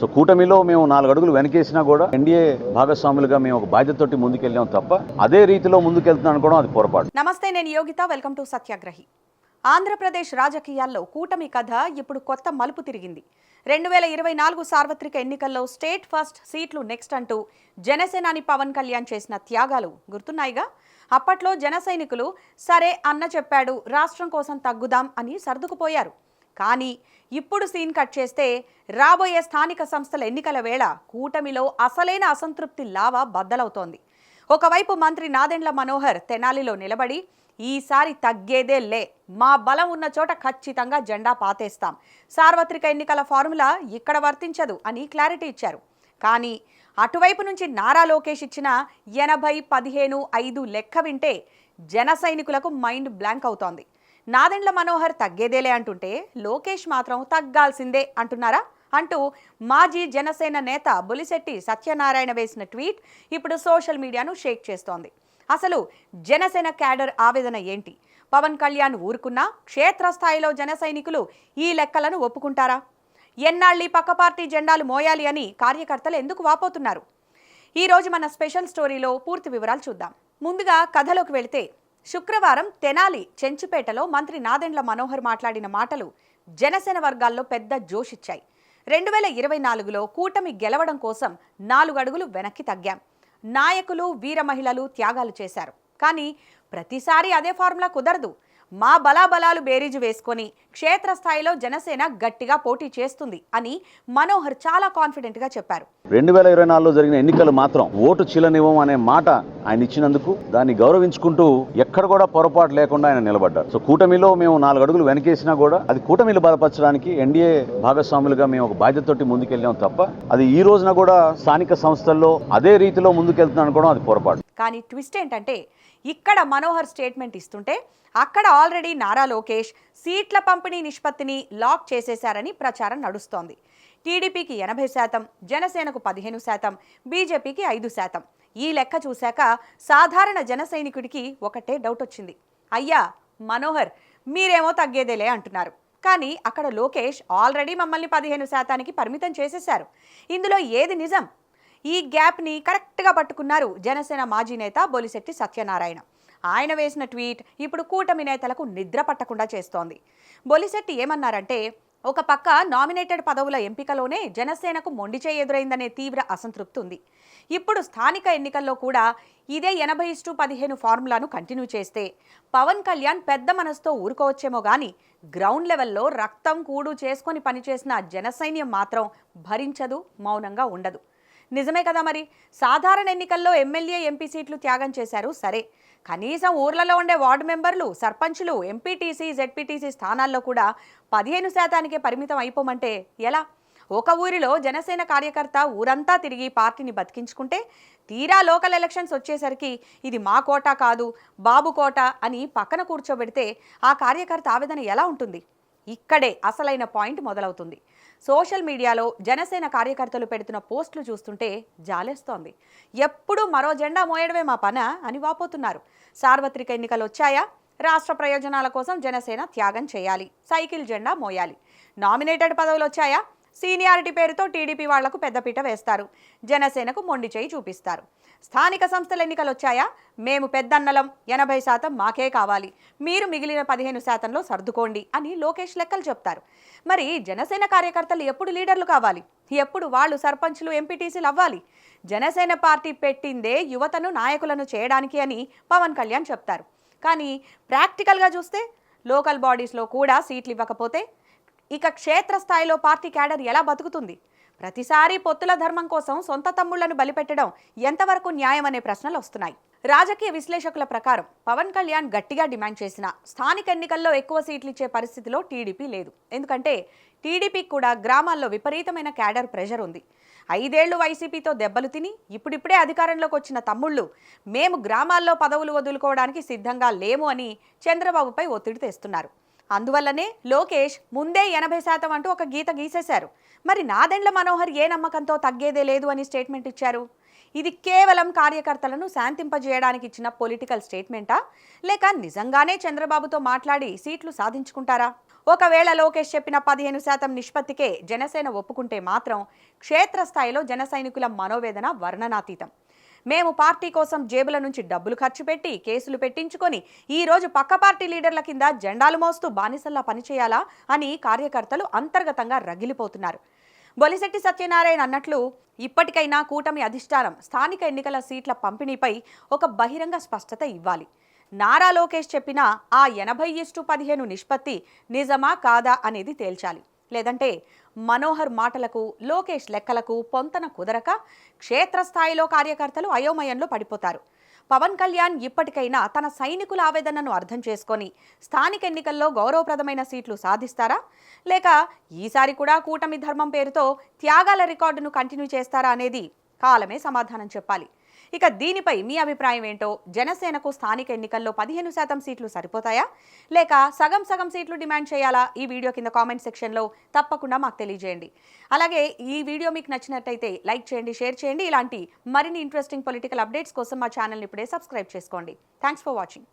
So కూటమిలో మేము 4 అడుగులు వెనకేసినా కూడా ఎన్డీఏ భాగస్వాములుగా మేము ఒక బాధ్యతతోటి ముందుకెళ్ళాం తప్ప అదే రీతిలో ముందుకెళ్తున్నాను అనుకోవడం అది పొరపాటు. నమస్తే, నేను యోగిత. Welcome to సత్యాగ్రహి. ఆంధ్రప్రదేశ్ రాజకీయాల్లో కూటమి కథ ఇప్పుడు కొత్త మలుపు తిరిగింది. 2024 సార్వత్రిక ఎన్నికల్లో స్టేట్ ఫస్ట్, సీట్లు నెక్స్ట్ అంటూ జనసేనాని పవన్ కళ్యాణ్ చేసిన త్యాగాలు గుర్తున్నాయిగా. అప్పట్లో జన సైనికులు సరే అన్న చెప్పాడు, రాష్ట్రం కోసం తగ్గుదాం అని సర్దుకుపోయారు. కానీ ఇప్పుడు సీన్ కట్ చేస్తే రాబోయే స్థానిక సంస్థల ఎన్నికల వేళ కూటమిలో అసలైన అసంతృప్తి లావా బద్దలవుతోంది. ఒకవైపు మంత్రి నాదెండ్ల మనోహర్ తెనాలిలో నిలబడి ఈసారి తగ్గేదే లే, మా బలం ఉన్న చోట ఖచ్చితంగా జెండా పాతేస్తాం, సార్వత్రిక ఎన్నికల ఫార్ములా ఇక్కడ వర్తించదు అని క్లారిటీ ఇచ్చారు. కానీ అటువైపు నుంచి నారా లోకేష్ ఇచ్చిన 80-15-5 లెక్క వింటే జన సైనికులకు మైండ్ బ్లాంక్ అవుతోంది. నాదెండ్ల మనోహర్ తగ్గేదేలే అంటుంటే లోకేష్ మాత్రం తగ్గాల్సిందే అంటున్నారా అంటూ మాజీ జనసేన నేత బొలిశెట్టి సత్యనారాయణ వేసిన ట్వీట్ ఇప్పుడు సోషల్ మీడియాను షేక్ చేస్తోంది. అసలు జనసేన క్యాడర్ ఆవేదన ఏంటి? పవన్ కళ్యాణ్ ఊరుకున్నా క్షేత్రస్థాయిలో జన సైనికులు ఈ లెక్కలను ఒప్పుకుంటారా? ఎన్నాళ్ళీ పక్క పార్టీ జెండాలు మోయాలి అని కార్యకర్తలు ఎందుకు వాపోతున్నారు? ఈరోజు మన స్పెషల్ స్టోరీలో పూర్తి వివరాలు చూద్దాం. ముందుగా కథలోకి వెళితే, శుక్రవారం తెనాలి చెంచుపేటలో మంత్రి నాదెండ్ల మనోహర్ మాట్లాడిన మాటలు జనసేన వర్గాల్లో పెద్ద జోష్ ఇచ్చాయి. 2024లో కూటమి గెలవడం కోసం 4 అడుగులు వెనక్కి తగ్గాం, నాయకులు వీర మహిళలు త్యాగాలు చేశారు, కానీ ప్రతిసారి అదే ఫార్ములా కుదరదు, మా బలాబలాలు బేరీజు వేసుకొని క్షేత్రస్థాయిలో జనసేన గట్టిగా పోటీ చేస్తుంది అని మనోహర్ చాలా కాన్ఫిడెంట్ గా చెప్పారు. 2024లో జరిగిన ఎన్నికలు మాత్రం ఓటు చీలనివ్వం అనే మాట ఆయన ఇచ్చినందుకు దాన్ని గౌరవించుకుంటూ ఎక్కడ కూడా పొరపాటు లేకుండా ఆయన నిలబడ్డారు. సో కూటమిలో మేము 4 అడుగులు వెనకేసినా కూడా అది కూటమిని బలపరచడానికి ఎన్డీఏ భాగస్వాములుగా మేము ఒక బాధ్యతతోటి ముందుకెళ్ళాం తప్ప అది ఈ రోజున కూడా స్థానిక సంస్థల్లో అదే రీతిలో ముందుకెళ్తున్నాను అనుకోవడం అది పొరపాటు. కానీ ట్విస్ట్ ఏంటంటే, ఇక్కడ మనోహర్ స్టేట్మెంట్ ఇస్తుంటే అక్కడ ఆల్రెడీ నారా లోకేష్ సీట్ల పంపిణీ నిష్పత్తిని లాక్ చేసేశారని ప్రచారం నడుస్తోంది. టీడీపీకి 80%, జనసేనకు 15%, బీజేపీకి 5%. ఈ లెక్క చూశాక సాధారణ జన సైనికుడికి ఒకటే డౌట్ వచ్చింది. అయ్యా మనోహర్, మీరేమో తగ్గేదేలే అంటున్నారు, కానీ అక్కడ లోకేష్ ఆల్రెడీ మమ్మల్ని 15%కి పరిమితం చేసేశారు. ఇందులో ఏది నిజం? ఈ గ్యాప్ని కరెక్ట్గా పట్టుకున్నారు జనసేన మాజీ నేత బొలిశెట్టి సత్యనారాయణ. ఆయన వేసిన ట్వీట్ ఇప్పుడు కూటమి నేతలకు నిద్ర పట్టకుండా చేస్తోంది. బొలిశెట్టి ఏమన్నారంటే, ఒక పక్క నామినేటెడ్ పదవుల ఎంపికలోనే జనసేనకు మొండిచేయి ఎదురైందనే తీవ్ర అసంతృప్తి ఉంది. ఇప్పుడు స్థానిక ఎన్నికల్లో కూడా ఇదే 80-15 ఫార్ములాను కంటిన్యూ చేస్తే పవన్ కళ్యాణ్ పెద్ద మనసుతో ఊరుకోవచ్చేమో కానీ గ్రౌండ్ లెవెల్లో రక్తం కూడు చేసుకొని పనిచేసిన జనసైన్యం మాత్రం భరించదు, మౌనంగా ఉండదు. నిజమే కదా మరి. సాధారణ ఎన్నికల్లో ఎమ్మెల్యే, ఎంపీ సీట్లు త్యాగం చేశారు సరే, కనీసం ఊర్లలో ఉండే వార్డు మెంబర్లు, సర్పంచులు, ఎంపీటీసీ, జెడ్పీటీసీ స్థానాల్లో కూడా 15%కే పరిమితం అయిపోమంటే ఎలా? ఒక ఊరిలో జనసేన కార్యకర్త ఊరంతా తిరిగి పార్టీని బతికించుకుంటే తీరా లోకల్ ఎలక్షన్స్ వచ్చేసరికి ఇది మా కోట కాదు, బాబు కోట అని పక్కన కూర్చోబెడితే ఆ కార్యకర్త ఆవేదన ఎలా ఉంటుంది? ఇక్కడే అసలైన పాయింట్ మొదలవుతుంది. సోషల్ మీడియాలో జనసేన కార్యకర్తలు పెడుతున్న పోస్టులు చూస్తుంటే జాలేస్తోంది. ఎప్పుడు మరో జెండా మోయడమే మా పన అని వాపోతున్నారు. సార్వత్రిక ఎన్నికలు వచ్చాయా, రాష్ట్ర ప్రయోజనాల కోసం జనసేన త్యాగం చేయాలి, సైకిల్ జెండా మోయాలి. నామినేటెడ్ పదవులు వచ్చాయా, సీనియారిటీ పేరుతో టీడీపీ వాళ్లకు పెద్దపీట వేస్తారు, జనసేనకు మొండి చేయి చూపిస్తారు. స్థానిక సంస్థల ఎన్నికలు వచ్చాయా, మేము పెద్దన్నలం, 80% మాకే కావాలి, మీరు మిగిలిన 15%లో సర్దుకోండి అని లోకేష్ లెక్కలు చెప్తారు. మరి జనసేన కార్యకర్తలు ఎప్పుడు లీడర్లు కావాలి, ఎప్పుడు వాళ్ళు సర్పంచులు, ఎంపీటీసీలు అవ్వాలి? జనసేన పార్టీ పెట్టిందే యువతను నాయకులను చేయడానికి అని పవన్ కళ్యాణ్ చెప్తారు. కానీ ప్రాక్టికల్గా చూస్తే లోకల్ బాడీస్లో కూడా సీట్లు ఇవ్వకపోతే ఇక క్షేత్రస్థాయిలో పార్టీ క్యాడర్ ఎలా బతుకుతుంది? ప్రతిసారి పొత్తుల ధర్మం కోసం సొంత తమ్ముళ్లను బలిపెట్టడం ఎంతవరకు న్యాయం అనే ప్రశ్నలు వస్తున్నాయి. రాజకీయ విశ్లేషకుల ప్రకారం పవన్ కళ్యాణ్ గట్టిగా డిమాండ్ చేసిన స్థానిక ఎన్నికల్లో ఎక్కువ సీట్లు ఇచ్చే పరిస్థితిలో టీడీపీ లేదు. ఎందుకంటే టీడీపీకి కూడా గ్రామాల్లో విపరీతమైన క్యాడర్ ప్రెషర్ ఉంది. 5 ఏళ్లు వైసీపీతో దెబ్బలు తిని ఇప్పుడిప్పుడే అధికారంలోకి వచ్చిన తమ్ముళ్ళు మేము గ్రామాల్లో పదవులు వదులుకోవడానికి సిద్ధంగా లేము అని చంద్రబాబుపై ఒత్తిడి తెస్తున్నారు. అందువల్లనే లోకేష్ ముందే 80% అంటూ ఒక గీత గీసేశారు. మరి నాదెండ్ల మనోహర్ ఏ నమ్మకంతో తగ్గేదే లేదు అని స్టేట్మెంట్ ఇచ్చారు? ఇది కేవలం కార్యకర్తలను శాంతింపజేయడానికి ఇచ్చిన పొలిటికల్ స్టేట్మెంటా, లేక నిజంగానే చంద్రబాబుతో మాట్లాడి సీట్లు సాధించుకుంటారా? ఒకవేళ లోకేష్ చెప్పిన 15% నిష్పత్తికే జనసేన ఒప్పుకుంటే మాత్రం క్షేత్రస్థాయిలో జన సైనికుల మనోవేదన వర్ణనాతీతం. మేము పార్టీ కోసం జేబుల నుంచి డబ్బులు ఖర్చు పెట్టి కేసులు పెట్టించుకొని ఈ రోజు పక్క పార్టీ లీడర్ల కింద జెండాలు మోస్తూ బానిసల్లా పనిచేయాలా అని కార్యకర్తలు అంతర్గతంగా రగిలిపోతున్నారు. బొలిశెట్టి సత్యనారాయణ అన్నట్లు ఇప్పటికైనా కూటమి అధిష్టానం స్థానిక ఎన్నికల సీట్ల పంపిణీపై ఒక బహిరంగ స్పష్టత ఇవ్వాలి. నారా లోకేష్ చెప్పిన ఆ 80:15 నిష్పత్తి నిజమా కాదా అనేది తేల్చాలి. లేదంటే మనోహర్ మాటలకు లోకేష్ లెక్కలకు పొంతన కుదరక క్షేత్రస్థాయిలో కార్యకర్తలు అయోమయంలో పడిపోతారు. పవన్ కళ్యాణ్ ఇప్పటికైనా తన సైనికుల ఆవేదనను అర్థం చేసుకొని స్థానిక ఎన్నికల్లో గౌరవప్రదమైన సీట్లు సాధిస్తారా, లేక ఈసారి కూడా కూటమి ధర్మం పేరుతో త్యాగాల రికార్డును కంటిన్యూ చేస్తారా అనేది కాలమే సమాధానం చెప్పాలి. ఇక దీనిపై మీ అభిప్రాయం ఏంటో? జనసేనకు స్థానిక ఎన్నికల్లో 15% సీట్లు సరిపోతాయా, లేక సగం సగం సీట్లు డిమాండ్ చేయాలా? ఈ వీడియో కింద కామెంట్ సెక్షన్లో తప్పకుండా మాకు తెలియజేయండి. అలాగే ఈ వీడియో మీకు నచ్చినట్టయితే లైక్ చేయండి, షేర్ చేయండి. ఇలాంటి మరిన్ని ఇంట్రెస్టింగ్ పొలిటికల్ అప్డేట్స్ కోసం మా ఛానల్ని ఇప్పుడే సబ్స్క్రైబ్ చేసుకోండి. Thanks for watching.